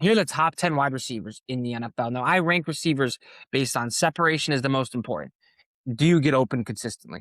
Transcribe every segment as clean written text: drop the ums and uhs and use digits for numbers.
Here are the top 10 wide receivers in the NFL. Now, I rank receivers based on separation is the most important. Do you get open consistently?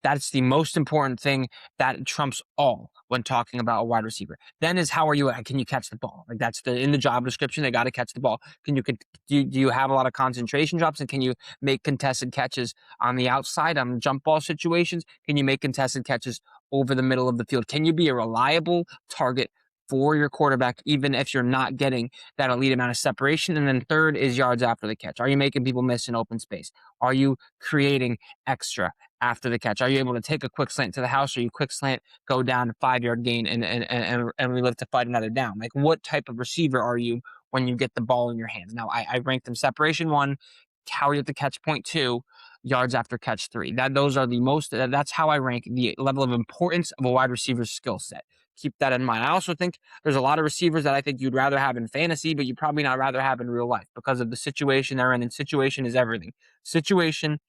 That's the most important thing that trumps all when talking about a wide receiver. Then is how are you? Can you catch the ball? Like that's in the job description. They got to catch the ball. Do you have a lot of concentration drops and can you make contested catches on the outside on jump ball situations? Can you make contested catches over the middle of the field? Can you be a reliable target for your quarterback, even if you're not getting that elite amount of separation? And then third is yards after the catch. Are you making people miss in open space? Are you creating extra after the catch? Are you able to take a quick slant to the house, or you quick slant, go down a 5-yard gain and relive to fight another down? Like what type of receiver are you when you get the ball in your hands? Now I rank them separation 1, carry at the catch point 2, yards after catch 3. Those are the most. That's how I rank the level of importance of a wide receiver's skill set. Keep that in mind. I also think there's a lot of receivers that I think you'd rather have in fantasy, but you'd probably not rather have in real life because of the situation they're in. And situation is everything. Situation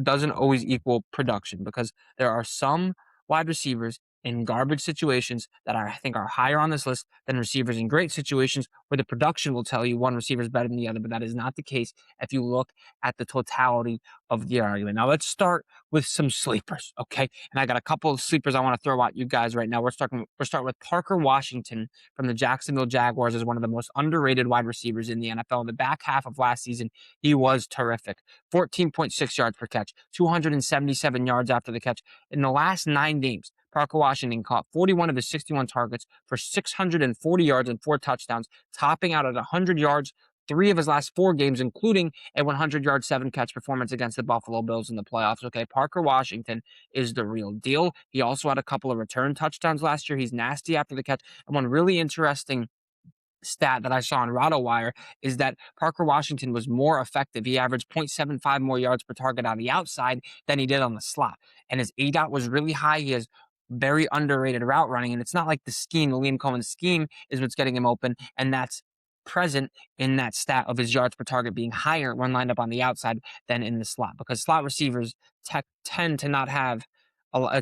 doesn't always equal production because there are some wide receivers in garbage situations that I think are higher on this list than receivers in great situations where the production will tell you one receiver is better than the other, but that is not the case if you look at the totality of the argument. Now let's start with some sleepers, okay? And I got a couple of sleepers I want to throw at you guys right now. We're starting with Parker Washington from the Jacksonville Jaguars as one of the most underrated wide receivers in the NFL. In the back half of last season, he was terrific. 14.6 yards per catch, 277 yards after the catch. In the last 9 games, Parker Washington caught 41 of his 61 targets for 640 yards and 4 touchdowns, topping out at 100 yards 3 of his last 4 games, including a 100-yard 7-catch performance against the Buffalo Bills in the playoffs. Okay, Parker Washington is the real deal. He also had a couple of return touchdowns last year. He's nasty after the catch. And one really interesting stat that I saw on RotoWire is that Parker Washington was more effective. He averaged 0.75 more yards per target on the outside than he did on the slot. And his ADOT was really high. He has very underrated route running. And it's not like the Liam Cohen's scheme is what's getting him open. And that's present in that stat of his yards per target being higher when lined up on the outside than in the slot, because slot receivers tend to not have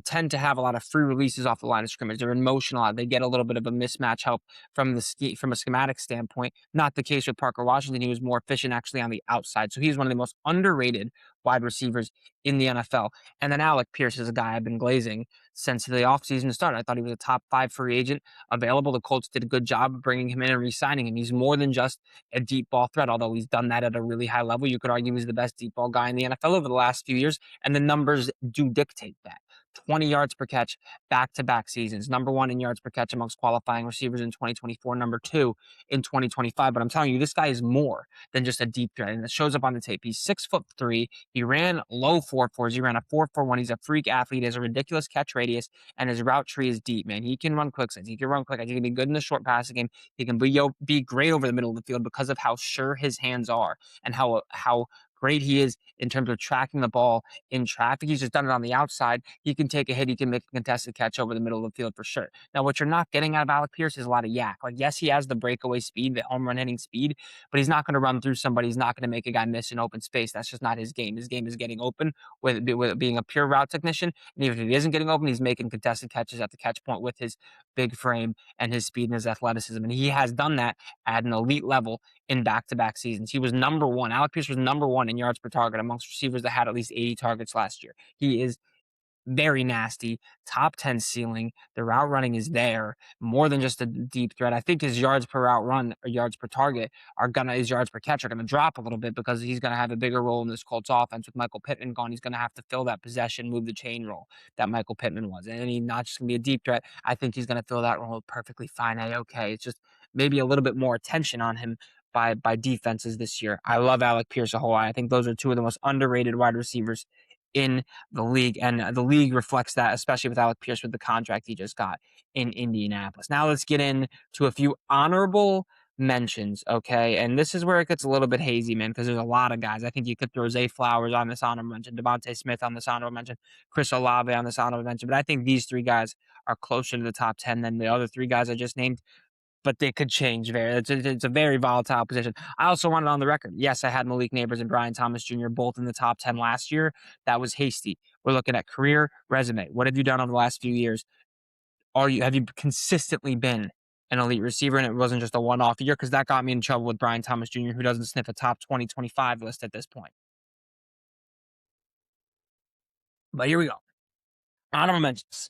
tend to have a lot of free releases off the line of scrimmage. They're in motion a lot. They get a little bit of a mismatch help from a schematic standpoint. Not the case with Parker Washington. He was more efficient actually on the outside. So he's one of the most underrated wide receivers in the NFL. And then Alec Pierce is a guy I've been glazing since the offseason started. I thought he was a top 5 free agent available. The Colts did a good job of bringing him in and re-signing him. He's more than just a deep ball threat, although he's done that at a really high level. You could argue he's the best deep ball guy in the NFL over the last few years, and the numbers do dictate that. 20 yards per catch, back-to-back seasons. Number 1 in yards per catch amongst qualifying receivers in 2024. Number 2 in 2025. But I'm telling you, this guy is more than just a deep threat, and it shows up on the tape. He's 6'3". He ran low 4.4s. He ran a 4.41. He's a freak athlete. He has a ridiculous catch radius, and his route tree is deep, man. He can run quick sets. He can run quick. He can be good in the short passing game. He can be great over the middle of the field because of how sure his hands are and how great he is in terms of tracking the ball in traffic. He's just done it on the outside. He can take a hit. He can make a contested catch over the middle of the field for sure. Now, what you're not getting out of Alec Pierce is a lot of yak. Like, yes, he has the breakaway speed, the home run hitting speed, but he's not going to run through somebody. He's not going to make a guy miss in open space. That's just not his game. His game is getting open with it being a pure route technician. And even if he isn't getting open, he's making contested catches at the catch point with his big frame and his speed and his athleticism. And he has done that at an elite level in back-to-back seasons. He was number 1. Alec Pierce was number 1 in yards per target amongst receivers that had at least 80 targets last year. He is very nasty, top 10 ceiling. The route running is there, more than just a deep threat. I think his yards per route run or yards per target his yards per catch are gonna drop a little bit because he's gonna have a bigger role in this Colts offense with Michael Pittman gone. He's gonna have to fill that possession, move the chain role that Michael Pittman was. And he's not just gonna be a deep threat. I think he's gonna fill that role perfectly fine. Okay. It's just maybe a little bit more attention on him by defenses this year. I love Alec Pierce a whole lot. I think those are 2 of the most underrated wide receivers in the league, and the league reflects that, especially with Alec Pierce with the contract he just got in Indianapolis. Now let's get into a few honorable mentions, okay? And this is where it gets a little bit hazy, man, because there's a lot of guys. I think you could throw Zay Flowers on this honorable mention, Devontae Smith on this honorable mention, Chris Olave on this honorable mention, but I think these 3 guys are closer to the top 10 than the other 3 guys I just named. But they could change it's a very volatile position. I also wanted on the record. Yes, I had Malik Neighbors and Brian Thomas Jr. both in the top 10 last year. That was hasty. We're looking at career resume. What have you done over the last few years? Have you consistently been an elite receiver and it wasn't just a one-off year, because that got me in trouble with Brian Thomas Jr., who doesn't sniff a top 2025 list at this point. But here we go. Honorable mentions.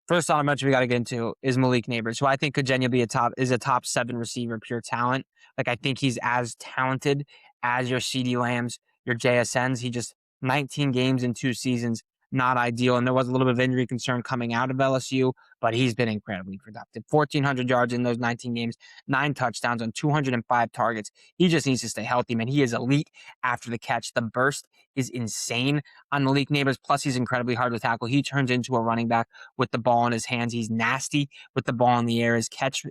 First honorable mention we got to get into is Malik Neighbors, who I think could genuinely be a top 7 receiver, pure talent. Like, I think he's as talented as your CeeDee Lambs, your JSNs. He just 19 games in 2 seasons, not ideal. And there was a little bit of injury concern coming out of LSU, but he's been incredibly productive. 1,400 yards in those 19 games, 9 touchdowns on 205 targets. He just needs to stay healthy, man. He is elite after the catch. The burst is insane on Malik Neighbors. Plus, he's incredibly hard to tackle. He turns into a running back with the ball in his hands. He's nasty with the ball in the air.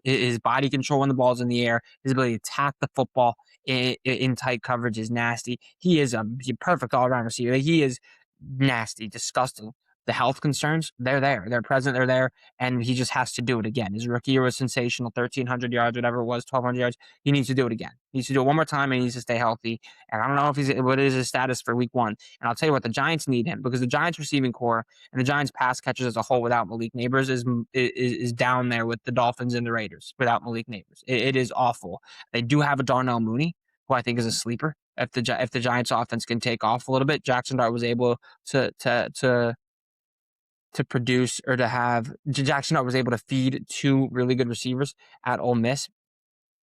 His body control when the ball's in the air, his ability to attack the football in tight coverage is nasty. He is a perfect all-around receiver. He is nasty, disgusting. The health concerns, they're there. They're present, they're there, and he just has to do it again. His rookie year was sensational, 1,300 yards, whatever it was, 1,200 yards. He needs to do it again. He needs to do it one more time, and he needs to stay healthy. And I don't know what is his status for week 1. And I'll tell you what, the Giants need him, because the Giants receiving core and the Giants pass catchers as a whole without Malik Neighbors is down there with the Dolphins and the Raiders without Malik Neighbors. It is awful. They do have a Darnell Mooney, who I think is a sleeper. If the Giants offense can take off a little bit, Jackson Dart was able to produce, or to have Jackson Dart was able to feed 2 really good receivers at Ole Miss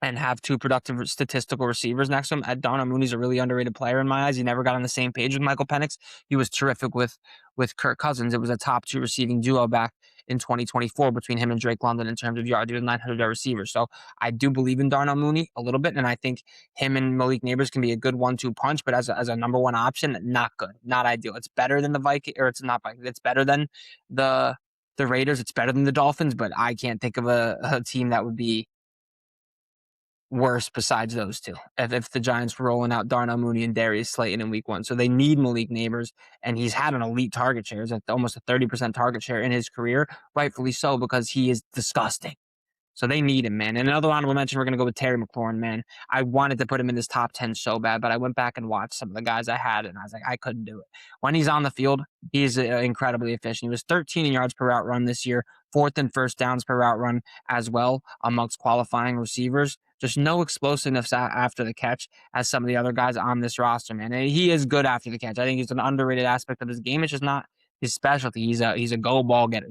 and have 2 productive statistical receivers next to him. Darnell Mooney's a really underrated player in my eyes. He never got on the same page with Michael Penix. He was terrific with Kirk Cousins. It was a top 2 receiving duo back in 2024 between him and Drake London in terms of yards. He was a 900-yard receiver. So I do believe in Darnell Mooney a little bit, and I think him and Malik Neighbors can be a good 1-2 punch, but as a number 1 option, not good, not ideal. It's better than the Vikings, or it's not Vikings. It's better than the Raiders. It's better than the Dolphins, but I can't think of a team that would be worse besides those two. If the Giants were rolling out Darnell Mooney and Darius Slayton in week 1. So they need Malik Neighbors, and he's had an elite target share. He's at almost a 30% target share in his career, rightfully so, because he is disgusting. So they need him, man. And another honorable mention, we're going to go with Terry McLaurin, man. I wanted to put him in this top 10 so bad, but I went back and watched some of the guys I had, and I was like, I couldn't do it. When he's on the field, he's incredibly efficient. He was 13 in yards per route run this year, 4th in first downs per route run as well amongst qualifying receivers. Just no explosiveness after the catch as some of the other guys on this roster, man. And he is good after the catch. I think he's an underrated aspect of his game. It's just not his specialty. He's a go ball getter.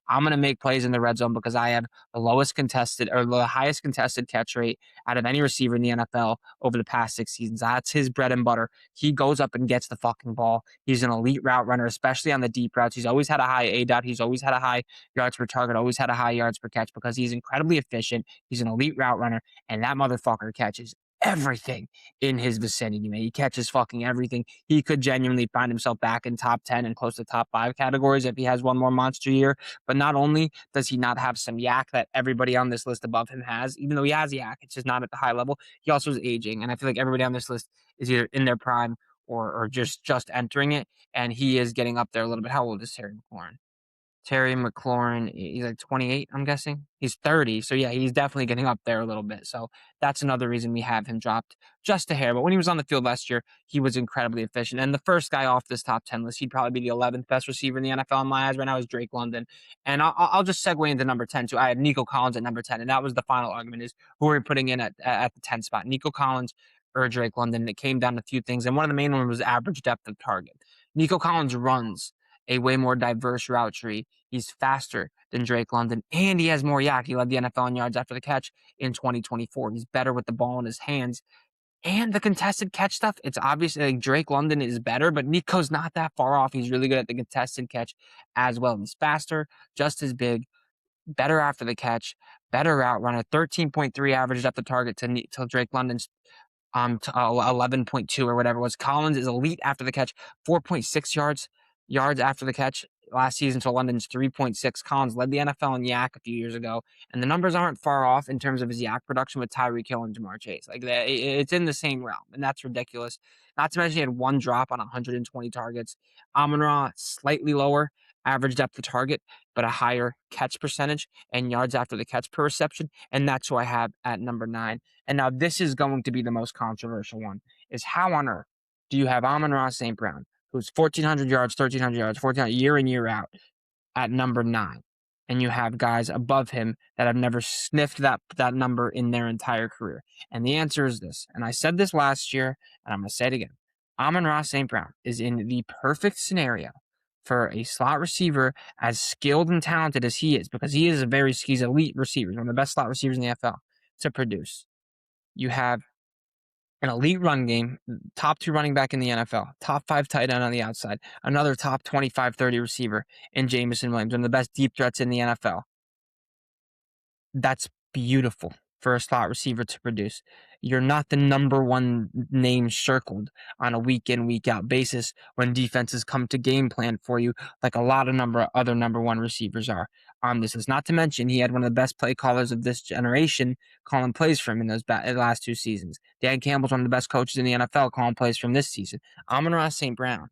I'm gonna make plays in the red zone because I have the highest contested catch rate out of any receiver in the NFL over the past 6 seasons. That's his bread and butter. He goes up and gets the fucking ball. He's an elite route runner, especially on the deep routes. He's always had a high ADOT. He's always had a high yards per target, always had a high yards per catch, because he's incredibly efficient. He's an elite route runner, and that motherfucker catches everything in his vicinity, man. He catches fucking everything. He could genuinely find himself back in top 10 and close to top 5 categories if he has one more monster year. But not only does he not have some yak that everybody on this list above him has, even though he has yak, it's just not at the high level. He also is aging, and I feel like everybody on this list is either in their prime or just entering it, and he is getting up there a little bit. How old is Terry McLaurin? Terry McLaurin, he's like 28, I'm guessing. He's 30. So, yeah, he's definitely getting up there a little bit. So that's another reason we have him dropped just a hair. But when he was on the field last year, he was incredibly efficient. And the first guy off this top 10 list, he'd probably be the 11th best receiver in the NFL in my eyes right now, is Drake London. And I'll just segue into number 10, too. I have Nico Collins at number 10. And that was the final argument, is who are we putting in at the 10 spot, Nico Collins or Drake London? It came down to a few things. And one of the main ones was average depth of target. Nico Collins runs a way more diverse route tree. He's faster than Drake London, and he has more yak. He led the NFL in yards after the catch in 2024. He's better with the ball in his hands. And the contested catch stuff, it's obvious like Drake London is better, but Nico's not that far off. He's really good at the contested catch as well. He's faster, just as big, better after the catch, better route runner, 13.3 average depth of target to Drake London's 11.2 or whatever it was. Collins is elite after the catch, 4.6 yards after the catch last season to London's 3.6. Collins led the NFL in yak a few years ago, and the numbers aren't far off in terms of his yak production with Tyreek Hill and Jamar Chase. Like, it's in the same realm, and that's ridiculous. Not to mention he had 1 drop on 120 targets. Amon-Ra, slightly lower average depth of target, but a higher catch percentage and yards after the catch per reception, and that's who I have at number 9. And now this is going to be the most controversial one, is how on earth do you have Amon-Ra St. Brown, who's 1,400 yards, 1,300 yards, 1,400 year in, year out, at number 9? and you have guys above him that have never sniffed that number in their entire career. And the answer is this. And I said this last year, and I'm going to say it again. Amon-Ra St. Brown is in the perfect scenario for a slot receiver as skilled and talented as he is, because he's elite receiver, one of the best slot receivers in the NFL to produce. You have an elite run game, top 2 running back in the NFL, top 5 tight end on the outside, another top 25, 30 receiver in Jameson Williams, one of the best deep threats in the NFL. That's beautiful for a slot receiver to produce. You're not the number one name circled on a week in, week out basis when defenses come to game plan for you, like a lot of other number one receivers are. This is not to mention he had one of the best play callers of this generation calling plays for him in those last 2 seasons. Dan Campbell's one of the best coaches in the NFL calling plays from this season. Amon-Ra St. Brown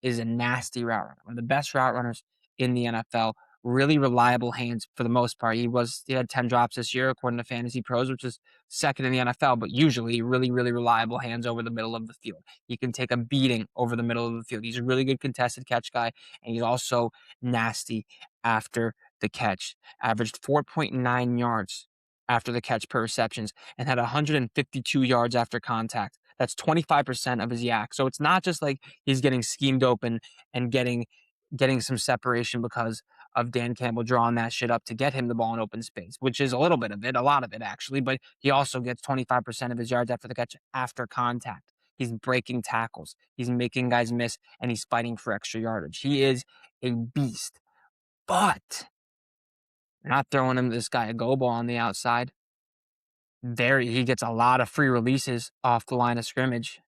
is a nasty route runner, one of the best route runners in the NFL. Really reliable hands for the most part. He had 10 drops this year, according to Fantasy Pros, which is second in the NFL, but usually really, really reliable hands over the middle of the field. He can take a beating over the middle of the field. He's a really good contested catch guy, and he's also nasty after the catch. Averaged 4.9 yards after the catch per receptions and had 152 yards after contact. That's 25% of his yak. So it's not just like he's getting schemed open and getting some separation because of Dan Campbell drawing that shit up to get him the ball in open space, which is a lot of it actually, but he also gets 25% of his yards after the catch after contact. He's breaking tackles. He's making guys miss, and he's fighting for extra yardage. He is a beast, but you're not throwing this guy a go ball on the outside. He gets a lot of free releases off the line of scrimmage.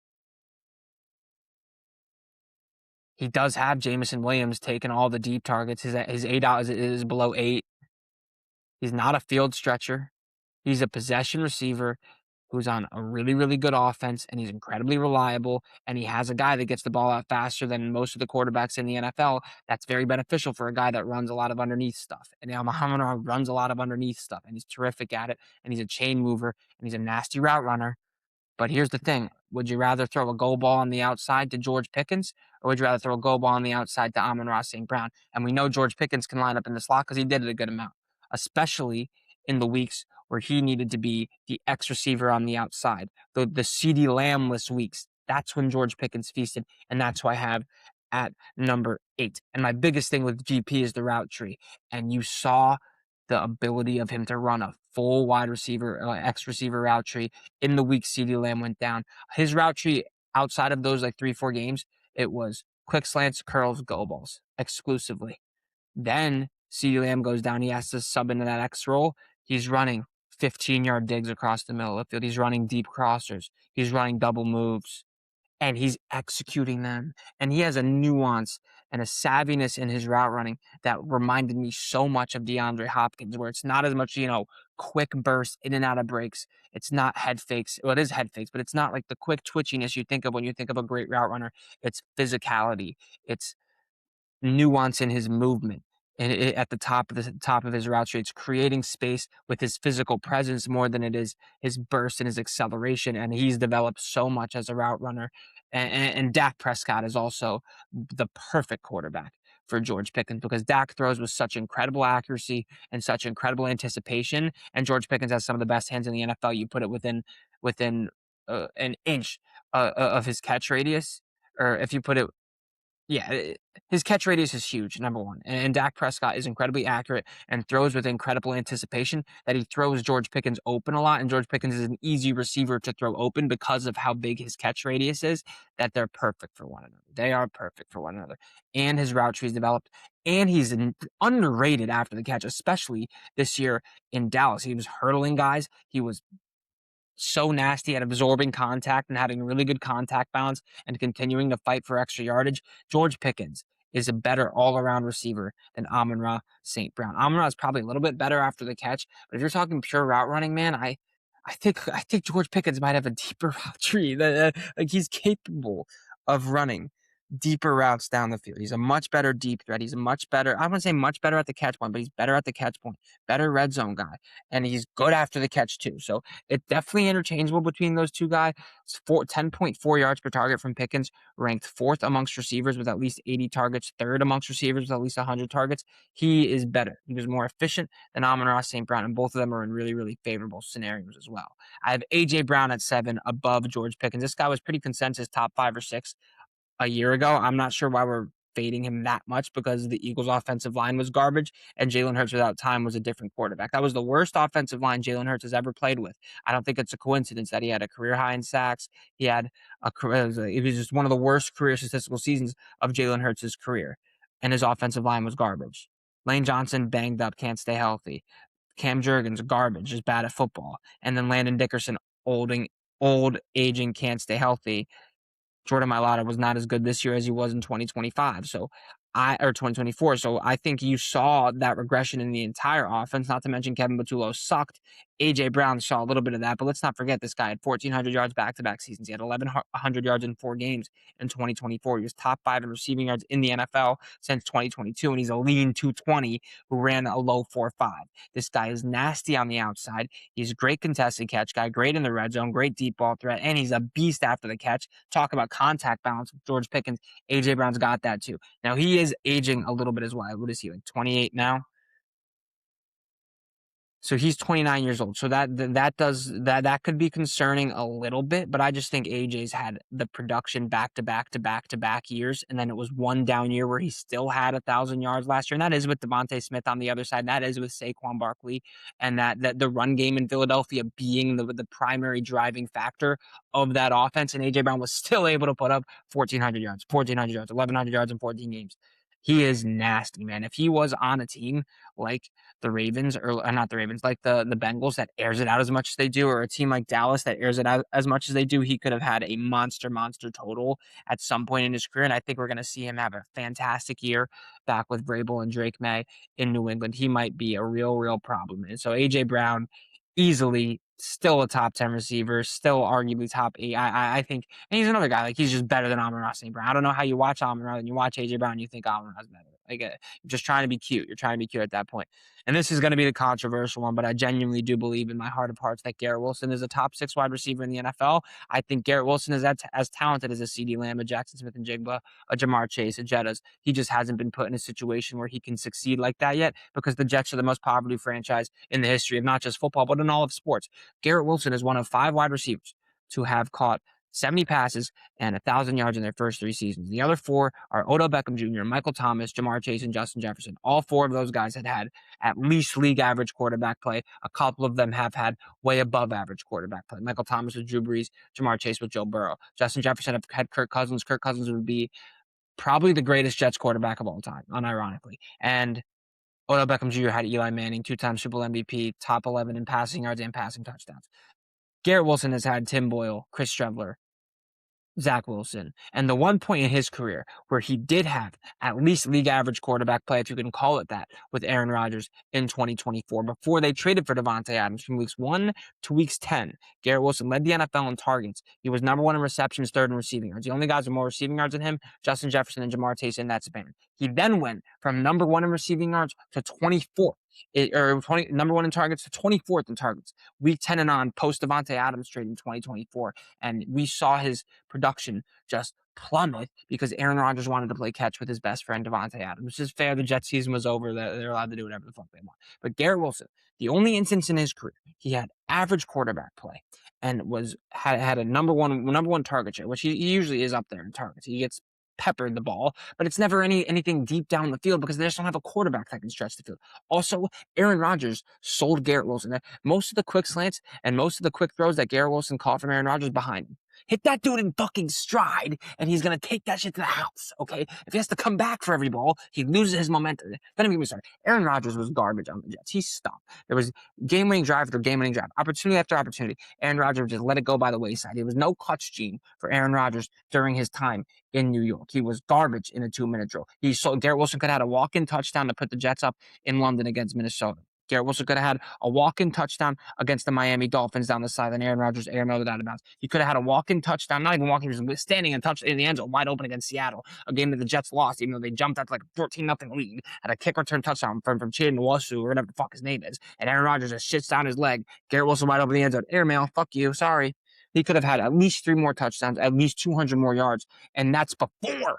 He does have Jameson Williams taking all the deep targets. His 8 out is below 8. He's not a field stretcher. He's a possession receiver who's on a really, really good offense, and he's incredibly reliable, and he has a guy that gets the ball out faster than most of the quarterbacks in the NFL. That's very beneficial for a guy that runs a lot of underneath stuff. And now Amon-Ra runs a lot of underneath stuff, and he's terrific at it, and he's a chain mover, and he's a nasty route runner. But here's the thing. Would you rather throw a go ball on the outside to George Pickens, or would you rather throw a go ball on the outside to Amon-Ra St. Brown? And we know George Pickens can line up in the slot because he did it a good amount, especially in the weeks where he needed to be the X receiver on the outside, the CeeDee Lamb-less weeks. That's when George Pickens feasted, and that's who I have at number 8. And my biggest thing with GP is the route tree. And you saw the ability of him to run a full wide receiver, X receiver route tree in the week CeeDee Lamb went down. His route tree outside of those 3-4 games, it was quick slants, curls, go balls exclusively. Then CeeDee Lamb goes down. He has to sub into that X role. He's running 15-yard digs across the middle of the field. He's running deep crossers. He's running double moves, and he's executing them. And he has a nuance and a savviness in his route running that reminded me so much of DeAndre Hopkins, where it's not as much, quick bursts in and out of breaks. It's not head fakes. Well, it is head fakes, but it's not like the quick twitchiness you think of when you think of a great route runner. It's physicality. It's nuance in his movement. And at the top of his route tree, it's creating space with his physical presence more than it is his burst and his acceleration. And he's developed so much as a route runner. And Dak Prescott is also the perfect quarterback for George Pickens, because Dak throws with such incredible accuracy and such incredible anticipation. And George Pickens has some of the best hands in the NFL. You put it within an inch of his catch radius, or if you put it, yeah, his catch radius is huge, number one. And Dak Prescott is incredibly accurate and throws with incredible anticipation that he throws George Pickens open a lot. And George Pickens is an easy receiver to throw open because of how big his catch radius is, that they're perfect for one another. They are perfect for one another. And his route tree's developed. And he's underrated after the catch, especially this year in Dallas. He was hurdling guys. He was so nasty at absorbing contact and having really good contact balance and continuing to fight for extra yardage. George Pickens is a better all-around receiver than Amon-Ra St. Brown. Amon-Ra is probably a little bit better after the catch, but if you're talking pure route running, man, I think George Pickens might have a deeper route tree. Like, he's capable of running deeper routes down the field. He's a much better deep threat. He's a much better, I wouldn't say much better at the catch point, but he's better at the catch point, better red zone guy. And he's good after the catch too. So it's definitely interchangeable between those two guys. It's 10.4 yards per target from Pickens, ranked fourth amongst receivers with at least 80 targets, third amongst receivers with at least 100 targets. He is better. He was more efficient than Amon-Ra St. Brown, and both of them are in really, really favorable scenarios as well. I have A.J. Brown at 7 above George Pickens. This guy was pretty consensus top 5 or 6 a year ago. I'm not sure why we're fading him that much because the Eagles' offensive line was garbage and Jalen Hurts without time was a different quarterback. That was the worst offensive line Jalen Hurts has ever played with. I don't think it's a coincidence that he had a career high in sacks. He had it was just one of the worst career statistical seasons of Jalen Hurts' career, and his offensive line was garbage. Lane Johnson banged up, can't stay healthy. Cam Jurgens, garbage, just bad at football. And then Landon Dickerson, old, aging, can't stay healthy. Jordan Mailata was not as good this year as he was in 2025. Or 2024. So I think you saw that regression in the entire offense, not to mention Kevin Batulo sucked. A.J. Brown saw a little bit of that, but let's not forget this guy had 1,400 yards back-to-back seasons. He had 1,100 yards in 4 games in 2024. He was top 5 in receiving yards in the NFL since 2022, and he's a lean 220 who ran a low 4.5. This guy is nasty on the outside. He's a great contested catch guy, great in the red zone, great deep ball threat, and he's a beast after the catch. Talk about contact balance with George Pickens. A.J. Brown's got that too. Now, he is aging a little bit as well. What is he, like 28 now? So he's 29 years old. So that could be concerning a little bit, but I just think AJ's had the production back to back years, and then it was one down year where he still had 1,000 yards last year, and that is with Devontae Smith on the other side, and that is with Saquon Barkley, and that the run game in Philadelphia being the primary driving factor of that offense, and AJ Brown was still able to put up 1,400 yards, 1,100 yards in 14 games. He is nasty, man. If he was on a team like the Ravens, or not the Ravens, like the Bengals that airs it out as much as they do, or a team like Dallas that airs it out as much as they do, he could have had a monster total at some point in his career. And I think we're going to see him have a fantastic year back with Vrabel and Drake May in New England. He might be a real problem. And so A.J. Brown, easily still a top 10 receiver, still arguably top 8. I think, and he's another guy, like he's just better than Amon-Ra St. Brown. I don't know how you watch Amon-Ra and you watch A.J. Brown and you think Amon-Ra's better. Like, you're just trying to be cute. You're trying to be cute at that point. And this is going to be the controversial one, but I genuinely do believe in my heart of hearts that Garrett Wilson is a top 6 wide receiver in the NFL. I think Garrett Wilson is as talented as a CeeDee Lamb, a Jackson Smith and Jigba, a Jamar Chase, a Jettas. He just hasn't been put in a situation where he can succeed like that yet, because the Jets are the most poverty franchise in the history of not just football, but in all of sports. Garrett Wilson is one of 5 wide receivers to have caught 70 passes and 1,000 yards in their first 3 seasons. The other 4 are Odell Beckham Jr., Michael Thomas, Jamar Chase, and Justin Jefferson. All 4 of those guys had at least league average quarterback play. A couple of them have had way above average quarterback play. Michael Thomas with Drew Brees, Jamar Chase with Joe Burrow. Justin Jefferson had Kirk Cousins. Kirk Cousins would be probably the greatest Jets quarterback of all time, unironically. And Odell Beckham Jr. had Eli Manning, 2-time Super Bowl MVP, top 11 in passing yards and passing touchdowns. Garrett Wilson has had Tim Boyle, Chris Streveler, Zach Wilson. And the one point in his career where he did have at least league average quarterback play, if you can call it that, with Aaron Rodgers in 2024, before they traded for Davante Adams from weeks 1 to weeks 10. Garrett Wilson led the NFL in targets. He was number 1 in receptions, 3rd in receiving yards. The only guys with more receiving yards than him, Justin Jefferson and Jamar Chase in that span. He then went from number 1 in receiving yards to 24th. Number 1 in targets to 24th in targets. Week 10 and on, post Davante Adams trade in 2024. And we saw his production just plummet because Aaron Rodgers wanted to play catch with his best friend Davante Adams, which is fair. The Jets season was over. They're allowed to do whatever the fuck they want. But Garrett Wilson, the only instance in his career he had average quarterback play and had a number one target share, which he usually is up there in targets. He gets peppered the ball, but it's never anything deep down the field because they just don't have a quarterback that can stretch the field. Also, Aaron Rodgers sold Garrett Wilson. Most of the quick slants and most of the quick throws that Garrett Wilson caught from Aaron Rodgers behind him. Hit that dude in fucking stride, and he's going to take that shit to the house, okay? If he has to come back for every ball, he loses his momentum. Don't even get me started. Aaron Rodgers was garbage on the Jets. He stopped. There was game-winning drive after game-winning drive, opportunity after opportunity. Aaron Rodgers just let it go by the wayside. There was no clutch gene for Aaron Rodgers during his time in New York. He was garbage in a 2-minute drill. Garrett Wilson could have had a walk-in touchdown to put the Jets up in London against Minnesota. Garrett Wilson could have had a walk-in touchdown against the Miami Dolphins down the sideline. Aaron Rodgers airmailed it out of bounds. He could have had a walk-in touchdown, not even walking, he was standing and touch in the end zone, wide open against Seattle, a game that the Jets lost, even though they jumped out to like 14-0 lead, had a kick return touchdown from Chaden Wasu, or whatever the fuck his name is, and Aaron Rodgers just shits down his leg. Garrett Wilson wide open in the end zone, airmail, fuck you, sorry. He could have had at least 3 more touchdowns, at least 200 more yards, and that's before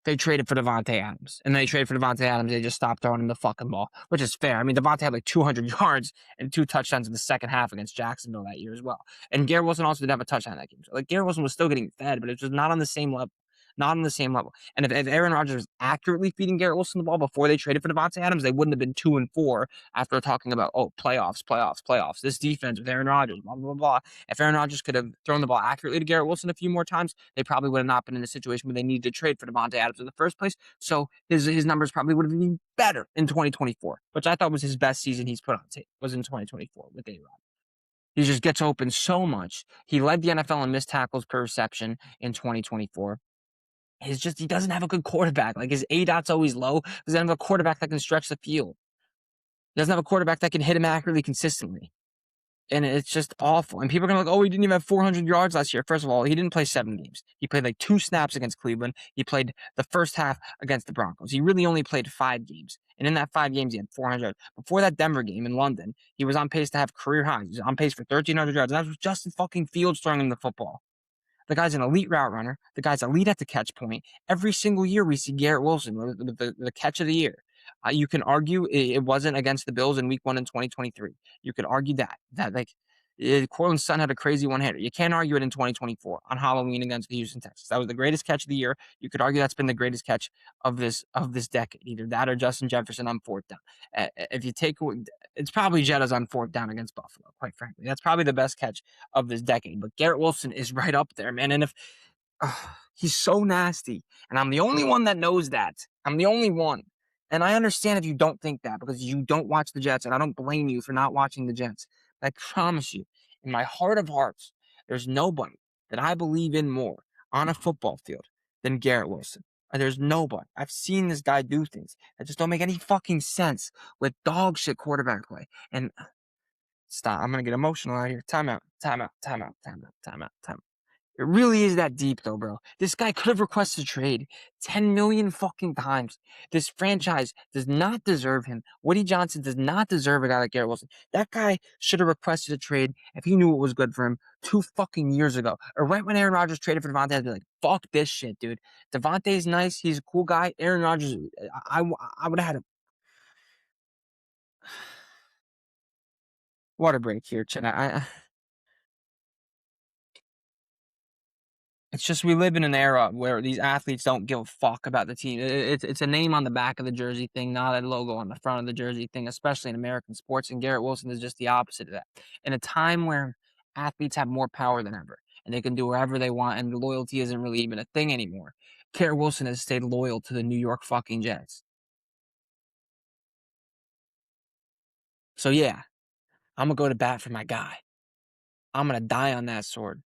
they traded for Davante Adams. And they traded for Davante Adams. They just stopped throwing him the fucking ball, which is fair. I mean, Davante had like 200 yards and 2 touchdowns in the second half against Jacksonville that year as well. And Garrett Wilson also didn't have a touchdown in that game. So, like, Garrett Wilson was still getting fed, but it was just not on the same level. Not on the same level. And if Aaron Rodgers was accurately feeding Garrett Wilson the ball before they traded for Davante Adams, they wouldn't have been 2-4 after talking about, playoffs. This defense with Aaron Rodgers, blah, blah, blah. If Aaron Rodgers could have thrown the ball accurately to Garrett Wilson a few more times, they probably would have not been in a situation where they needed to trade for Davante Adams in the first place. So his numbers probably would have been better in 2024, which I thought was his best season he's put on tape, was in 2024 with A-Rod. He just gets open so much. He led the NFL in missed tackles per reception in 2024. He doesn't have a good quarterback. Like, his ADOT's always low. He doesn't have a quarterback that can stretch the field. He doesn't have a quarterback that can hit him accurately consistently. And it's just awful. And people are going to be like, oh, he didn't even have 400 yards last year. First of all, he didn't play 7 games. He played like 2 snaps against Cleveland. He played the first half against the Broncos. He really only played 5 games. And in that 5 games, he had 400 yards. Before that Denver game in London, he was on pace to have career highs. He was on pace for 1,300 yards. And that was Justin fucking Fields throwing him the football. The guy's an elite route runner. The guy's elite at the catch point. Every single year we see Garrett Wilson with the catch of the year. You can argue it wasn't against the Bills in week 1 in 2023. You could argue that like Cortland's son had a crazy one-hitter. You can't argue it in 2024 on Halloween against the Houston Texans. That was the greatest catch of the year. You could argue that's been the greatest catch of this decade. Either that or Justin Jefferson on 4th down. If you take, it's probably Jetta's on 4th down against Buffalo, quite frankly. That's probably the best catch of this decade. But Garrett Wilson is right up there, man. And if he's so nasty, and I'm the only one that knows that. I'm the only one. And I understand if you don't think that because you don't watch the Jets, and I don't blame you for not watching the Jets. I promise you, in my heart of hearts, there's nobody that I believe in more on a football field than Garrett Wilson. There's nobody. I've seen this guy do things that just don't make any fucking sense with dog shit quarterback play. And stop. I'm going to get emotional out here. Time out. It really is that deep, though, bro. This guy could have requested a trade 10 million fucking times. This franchise does not deserve him. Woody Johnson does not deserve a guy like Garrett Wilson. That guy should have requested a trade if he knew what was good for him 2 fucking years ago. Or right when Aaron Rodgers traded for Davante, I'd be like, fuck this shit, dude. Davante's nice. He's a cool guy. Aaron Rodgers, I would have had a water break here, Chet. It's just we live in an era where these athletes don't give a fuck about the team. It's a name on the back of the jersey thing, not a logo on the front of the jersey thing, especially in American sports. And Garrett Wilson is just the opposite of that. In a time where athletes have more power than ever and they can do whatever they want and loyalty isn't really even a thing anymore, Garrett Wilson has stayed loyal to the New York fucking Jets. So yeah, I'm going to go to bat for my guy. I'm going to die on that sword.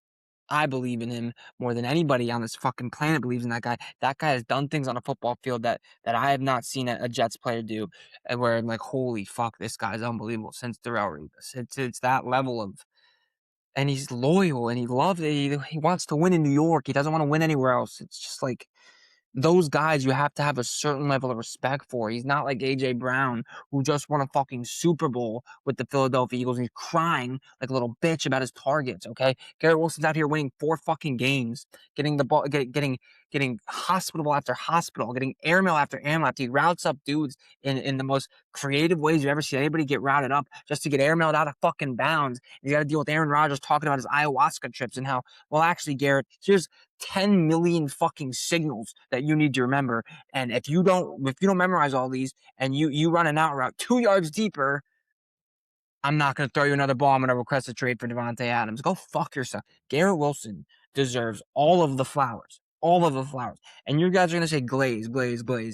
I believe in him more than anybody on this fucking planet believes in that guy. That guy has done things on a football field that I have not seen a Jets player do, and where I'm like, holy fuck, this guy's unbelievable since Darrelle Revis. It's that level of, and he's loyal and he loves it. He wants to win in New York. He doesn't want to win anywhere else. It's just like, those guys you have to have a certain level of respect for. He's not like A.J. Brown, who just won a fucking Super Bowl with the Philadelphia Eagles, and he's crying like a little bitch about his targets, okay? Garrett Wilson's out here winning 4 fucking games, getting the ball, getting hospital after hospital, getting airmail after airmail. He routes up dudes in the most creative ways you've ever seen anybody get routed up just to get airmailed out of fucking bounds. And you got to deal with Aaron Rodgers talking about his ayahuasca trips and how, well, actually, Garrett, here's 10 million fucking signals that you need to remember. And if you don't memorize all these and you run an out route 2 yards deeper, I'm not going to throw you another ball. I'm going to request a trade for Davante Adams. Go fuck yourself. Garrett Wilson deserves all of the flowers. All of the flowers. And you guys are going to say glaze.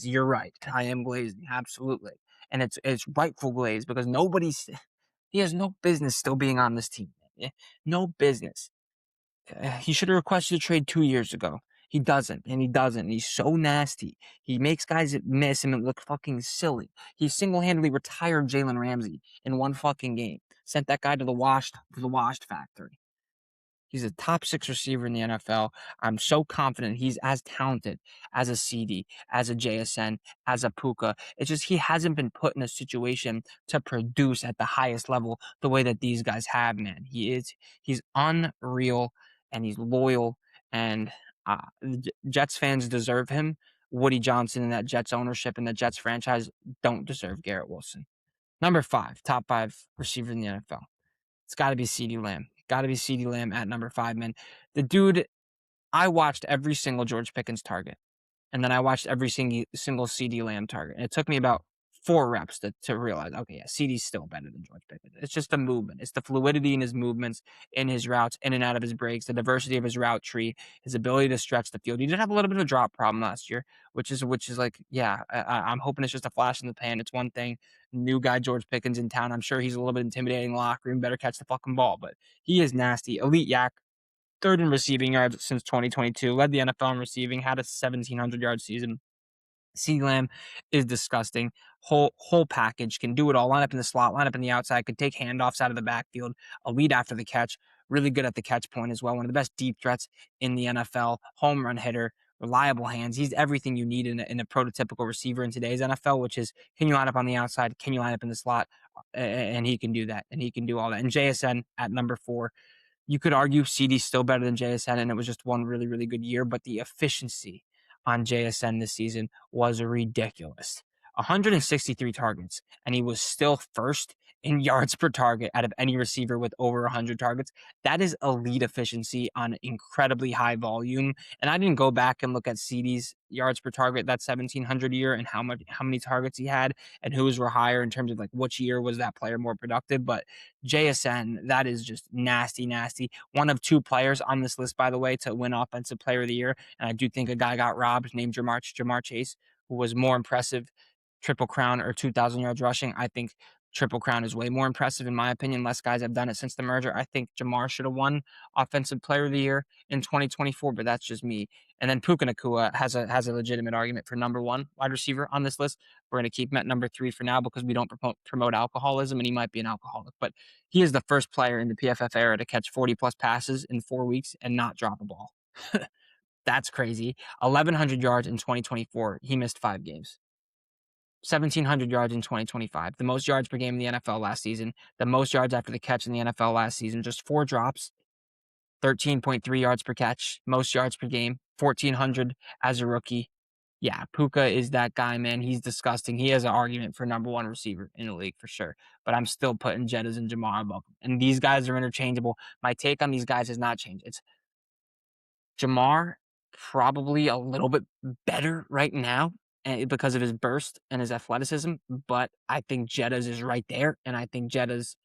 You're right. I am glazing. Absolutely. And it's rightful glaze because he has no business still being on this team. No business. He should have requested a trade 2 years ago. He doesn't, and he doesn't. And he's so nasty. He makes guys miss and look fucking silly. He single-handedly retired Jalen Ramsey in one fucking game. Sent that guy to the washed factory. He's a top 6 receiver in the NFL. I'm so confident he's as talented as a CD, as a JSN, as a Puka. It's just he hasn't been put in a situation to produce at the highest level the way that these guys have, man. He's unreal, and he's loyal, and Jets fans deserve him. Woody Johnson and that Jets ownership and the Jets franchise don't deserve Garrett Wilson. Number 5, top 5 receiver in the NFL. It's got to be CeeDee Lamb. Got to be CeeDee Lamb at number 5, man. The dude, I watched every single George Pickens target, and then I watched every single CeeDee Lamb target. And it took me about 4 reps to realize, okay, yeah, CeeDee's still better than George Pickens. It's just the movement. It's the fluidity in his movements, in his routes, in and out of his breaks, the diversity of his route tree, his ability to stretch the field. He did have a little bit of a drop problem last year, which is like, yeah, I'm hoping it's just a flash in the pan. It's one thing. New guy George Pickens in town. I'm sure he's a little bit intimidating in the locker room. Better catch the fucking ball, but he is nasty. Elite yak. 3rd in receiving yards since 2022. Led the NFL in receiving. Had a 1,700-yard season. CeeDee Lamb is disgusting. Whole package. Can do it all. Line up in the slot, line up in the outside. Could take handoffs out of the backfield. Elite after the catch. Really good at the catch point as well. One of the best deep threats in the NFL. Home run hitter. Reliable hands. He's everything you need in a prototypical receiver in today's NFL, which is, can you line up on the outside? Can you line up in the slot? And he can do that. And he can do all that. And JSN at number 4. You could argue CD's still better than JSN, and it was just one really, really good year, but the efficiency on JSN this season was ridiculous. 163 targets, and he was still first in yards per target out of any receiver with over 100 targets. That is elite efficiency on incredibly high volume. And I didn't go back and look at CD's yards per target that 1,700 year and how many targets he had and whose were higher in terms of like which year was that player more productive. But JSN, that is just nasty, nasty. One of 2 players on this list, by the way, to win Offensive Player of the Year. And I do think a guy got robbed named Jamar Chase, who was more impressive. Triple Crown or 2,000 yards rushing. I think Triple Crown is way more impressive, in my opinion. Less guys have done it since the merger. I think Jamar should have won Offensive Player of the Year in 2024, but that's just me. And then Puka Nacua has a legitimate argument for number 1 wide receiver on this list. We're going to keep him at number 3 for now because we don't promote alcoholism, and he might be an alcoholic. But he is the first player in the PFF era to catch 40-plus passes in 4 weeks and not drop a ball. That's crazy. 1,100 yards in 2024. He missed 5 games. 1,700 yards in 2025, the most yards per game in the NFL last season, the most yards after the catch in the NFL last season, just 4 drops, 13.3 yards per catch, most yards per game, 1,400 as a rookie. Yeah, Puka is that guy, man. He's disgusting. He has an argument for number 1 receiver in the league for sure, but I'm still putting Jettas and Jamar above him. And these guys are interchangeable. My take on these guys has not changed. It's Jamar probably a little bit better right now because of his burst and his athleticism, but I think Jettas is right there, and I think Jettas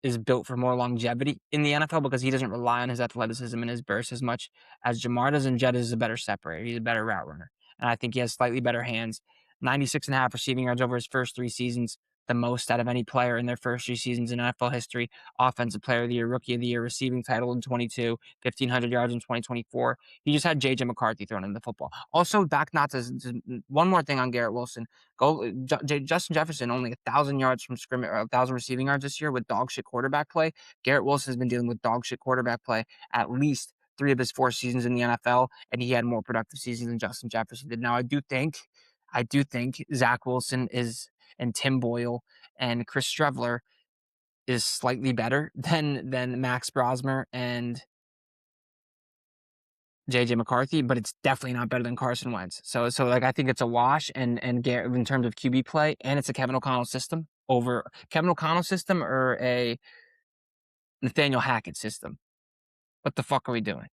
is built for more longevity in the NFL because he doesn't rely on his athleticism and his burst as much as Jamar does, and Jettas is a better separator. He's a better route runner, and I think he has slightly better hands. 96.5 receiving yards over his first 3 seasons, the most out of any player in their first 3 seasons in NFL history. Offensive Player of the Year, Rookie of the Year, receiving title in 22, 1,500 yards in 2024. He just had J.J. McCarthy thrown in the football. Also, back not to one more thing on Garrett Wilson. Justin Jefferson only 1,000 yards from scrimmage, or 1,000 receiving yards this year with dog shit quarterback play. Garrett Wilson has been dealing with dog shit quarterback play at least 3 of his 4 seasons in the NFL, and he had more productive seasons than Justin Jefferson did. Now, I do think Zach Wilson and Tim Boyle and Chris Streveler is slightly better than Max Brosmer and JJ McCarthy, but it's definitely not better than Carson Wentz. So like I think it's a wash and Garrett in terms of QB play, and it's a Kevin O'Connell system over Kevin O'Connell system or a Nathaniel Hackett system. What the fuck are we doing?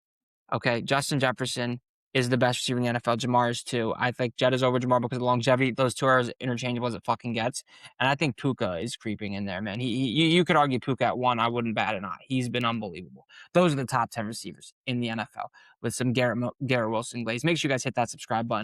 Okay, Justin Jefferson is the best receiver in the NFL. Jamar is too. I think Jett is over Jamar because of the longevity. Those 2 are as interchangeable as it fucking gets. And I think Puka is creeping in there, man. You could argue Puka at 1. I wouldn't bat an eye. He's been unbelievable. Those are the top 10 receivers in the NFL with some Garrett Wilson glaze. Make sure you guys hit that subscribe button.